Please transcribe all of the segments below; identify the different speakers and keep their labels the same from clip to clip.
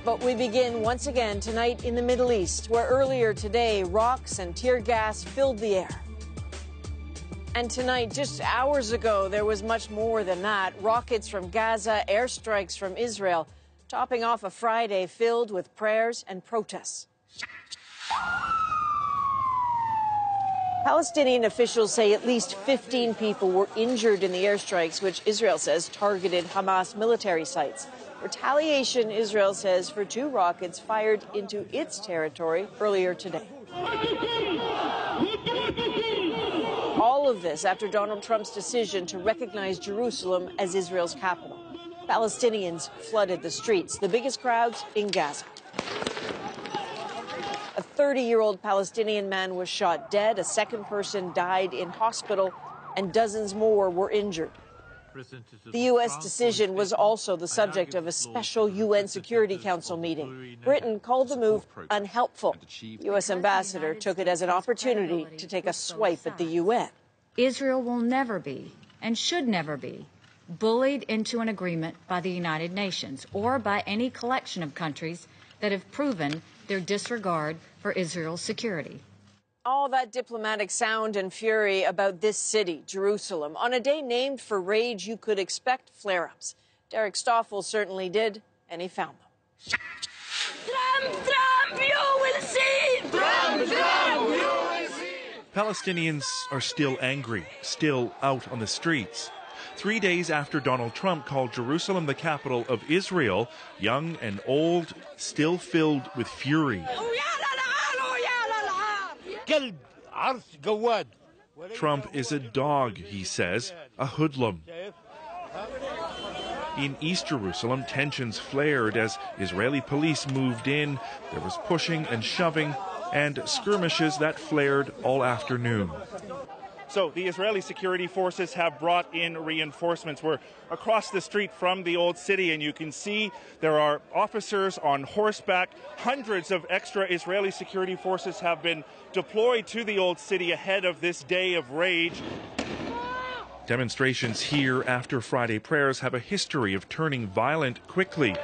Speaker 1: But we begin once again tonight in the Middle East, where earlier today, rocks and tear gas filled the air. And tonight, just hours ago, there was much more than that. Rockets from Gaza, airstrikes from Israel, topping off a Friday filled with prayers and protests. Palestinian officials say at least 15 people were injured in the airstrikes, which Israel says targeted Hamas military sites. Retaliation, Israel says, for 2 rockets fired into its territory earlier today. All of this after Donald Trump's decision to recognize Jerusalem as Israel's capital. Palestinians flooded the streets, the biggest crowds in Gaza. A 30-year-old Palestinian man was shot dead, a second person died in hospital, and dozens more were injured. The U.S. decision was also the subject of a special UN Security Council meeting. Britain called the move unhelpful. The U.S. ambassador took it as an opportunity to take a swipe at the UN.
Speaker 2: Israel will never be, and should never be, bullied into an agreement by the United Nations or by any collection of countries that have proven their disregard for Israel's security.
Speaker 1: All that diplomatic sound and fury about this city, Jerusalem. On a day named for rage, you could expect flare-ups. Derek Stoffel certainly did, and he found them.
Speaker 3: Trump, you will see! Trump, you will see!
Speaker 4: Palestinians are still angry, still out on the streets. 3 days after Donald Trump called Jerusalem the capital of Israel, young and old, still filled with fury. Trump is a dog, he says, a hoodlum. In East Jerusalem, tensions flared as Israeli police moved in. There was pushing and shoving and skirmishes that flared all afternoon. So the Israeli security forces have brought in reinforcements. We're across the street from the old city, and you can see there are officers on horseback. Hundreds of extra Israeli security forces have been deployed to the old city ahead of this day of rage. Demonstrations here after Friday prayers have a history of turning violent quickly.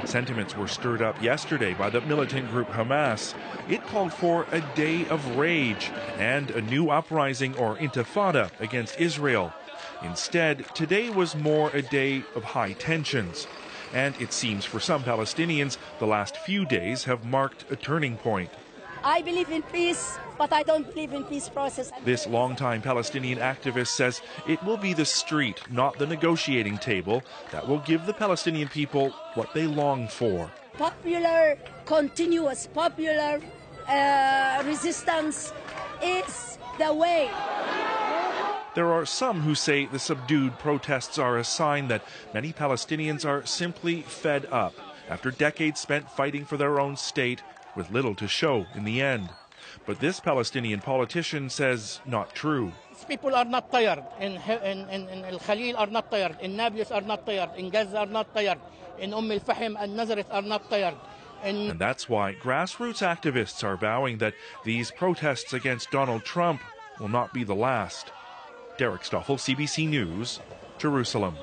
Speaker 4: Sentiments were stirred up yesterday by the militant group Hamas. It called for a day of rage and a new uprising or intifada against Israel. Instead, today was more a day of high tensions. And it seems for some Palestinians, the last few days have marked a turning point.
Speaker 5: I believe in peace, but I don't believe in peace process.
Speaker 4: This longtime Palestinian activist says it will be the street, not the negotiating table, that will give the Palestinian people what they long for.
Speaker 5: Popular, continuous, popular resistance is the way.
Speaker 4: There are some who say the subdued protests are a sign that many Palestinians are simply fed up after decades spent fighting for their own state with little to show in the end. But this Palestinian politician says not true.
Speaker 6: People are not tired. In Al Khalil are not tired. In Nablus are not tired. In Gaza are not tired. In Al Fahim and Nazareth are not tired.
Speaker 4: And that's why grassroots activists are vowing that these protests against Donald Trump will not be the last. Derek Stoffel, CBC News, Jerusalem.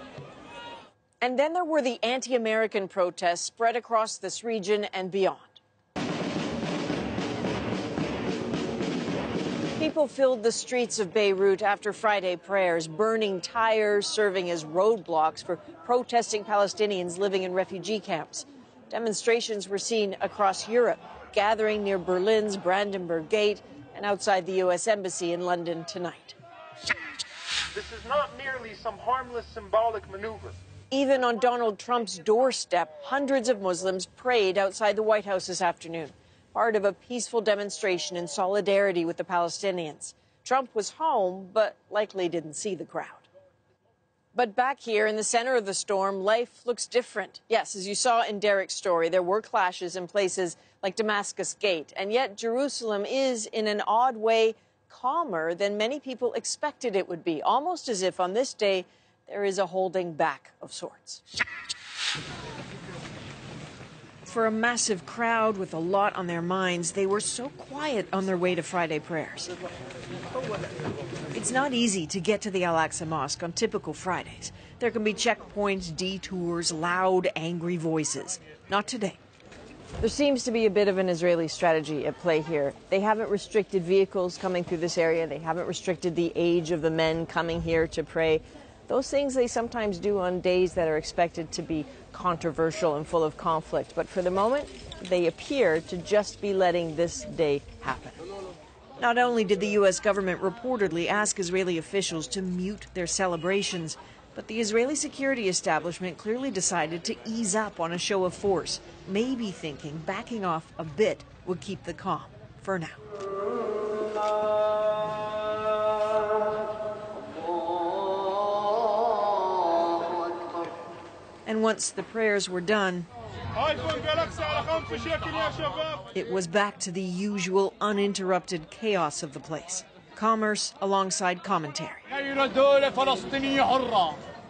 Speaker 1: And then there were the anti-American protests spread across this region and beyond. People filled the streets of Beirut after Friday prayers, burning tires, serving as roadblocks for protesting Palestinians living in refugee camps. Demonstrations were seen across Europe, gathering near Berlin's Brandenburg Gate and outside the U.S. Embassy in London tonight.
Speaker 7: This is not merely some harmless symbolic maneuver.
Speaker 1: Even on Donald Trump's doorstep, hundreds of Muslims prayed outside the White House this afternoon, part of a peaceful demonstration in solidarity with the Palestinians. Trump was home, but likely didn't see the crowd. But back here in the center of the storm, life looks different. Yes, as you saw in Derek's story, there were clashes in places like Damascus Gate, and yet Jerusalem is, in an odd way, calmer than many people expected it would be, almost as if on this day there is a holding back of sorts. For a massive crowd with a lot on their minds, they were so quiet on their way to Friday prayers. It's not easy to get to the Al-Aqsa Mosque on typical Fridays. There can be checkpoints, detours, loud, angry voices. Not today. There seems to be a bit of an Israeli strategy at play here. They haven't restricted vehicles coming through this area. They haven't restricted the age of the men coming here to pray. Those things they sometimes do on days that are expected to be controversial and full of conflict. But for the moment, they appear to just be letting this day happen. Not only did the U.S. government reportedly ask Israeli officials to mute their celebrations, but the Israeli security establishment clearly decided to ease up on a show of force, maybe thinking backing off a bit would keep the calm for now. And once the prayers were done, it was back to the usual uninterrupted chaos of the place. Commerce alongside commentary.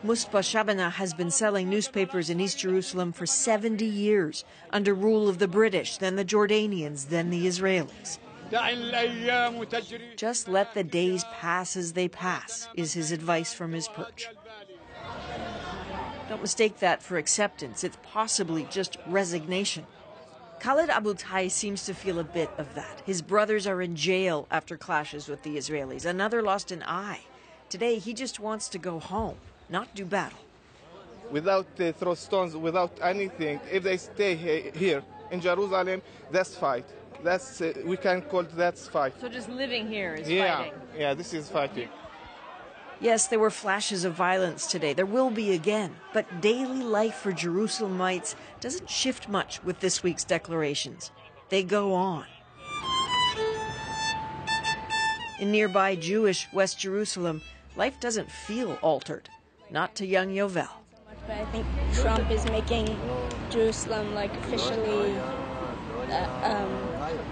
Speaker 1: Muspa Shabana has been selling newspapers in East Jerusalem for 70 years, under rule of the British, then the Jordanians, then the Israelis. Just let the days pass as they pass, is his advice from his perch. Don't mistake that for acceptance. It's possibly just resignation. Khaled Abutai seems to feel a bit of that. His brothers are in jail after clashes with the Israelis. Another lost an eye. Today, he just wants to go home, not do battle.
Speaker 8: Without throw stones, without anything, if they stay here in Jerusalem, that's fight. That's we can call that fight.
Speaker 1: So just living here is
Speaker 8: fighting?
Speaker 1: Yeah,
Speaker 8: this is fighting.
Speaker 1: Yes, there were flashes of violence today. There will be again. But daily life for Jerusalemites doesn't shift much with this week's declarations. They go on. In nearby Jewish West Jerusalem, life doesn't feel altered. Not to young Yovel.
Speaker 5: But I think Trump is making Jerusalem officially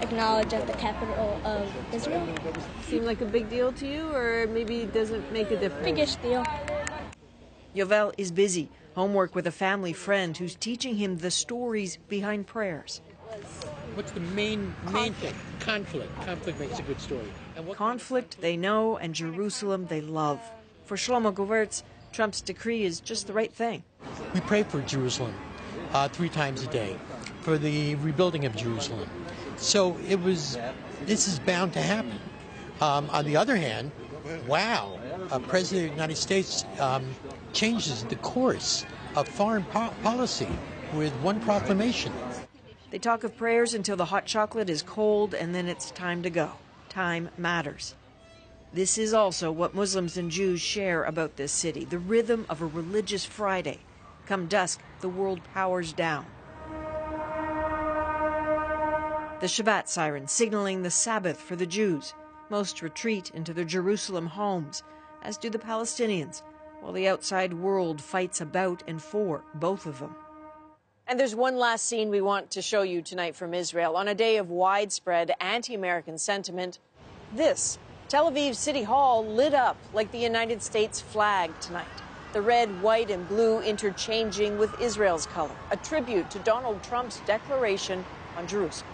Speaker 5: acknowledged as the capital of Israel.
Speaker 1: Seem like a big deal to you, or maybe it doesn't make a difference?
Speaker 5: Biggish deal.
Speaker 1: Yovel is busy. Homework with a family friend who's teaching him the stories behind prayers.
Speaker 6: What's the main thing? Conflict. Conflict makes a good story.
Speaker 1: Conflict they know, and Jerusalem they love. For Shlomo Gewurtz, Trump's decree is just the right thing.
Speaker 9: We pray for Jerusalem 3 times a day, for the rebuilding of Jerusalem. So this is bound to happen. On the other hand, wow, President of the United States changes the course of foreign policy with one proclamation.
Speaker 1: They talk of prayers until the hot chocolate is cold, and then it's time to go. Time matters. This is also what Muslims and Jews share about this city, the rhythm of a religious Friday. Come dusk, the world powers down. The Shabbat siren signaling the Sabbath for the Jews. Most retreat into their Jerusalem homes, as do the Palestinians, while the outside world fights about and for both of them. And there's one last scene we want to show you tonight from Israel. On a day of widespread anti-American sentiment, this Tel Aviv City Hall lit up like the United States flag tonight. The red, white, and blue interchanging with Israel's color, a tribute to Donald Trump's declaration on Jerusalem.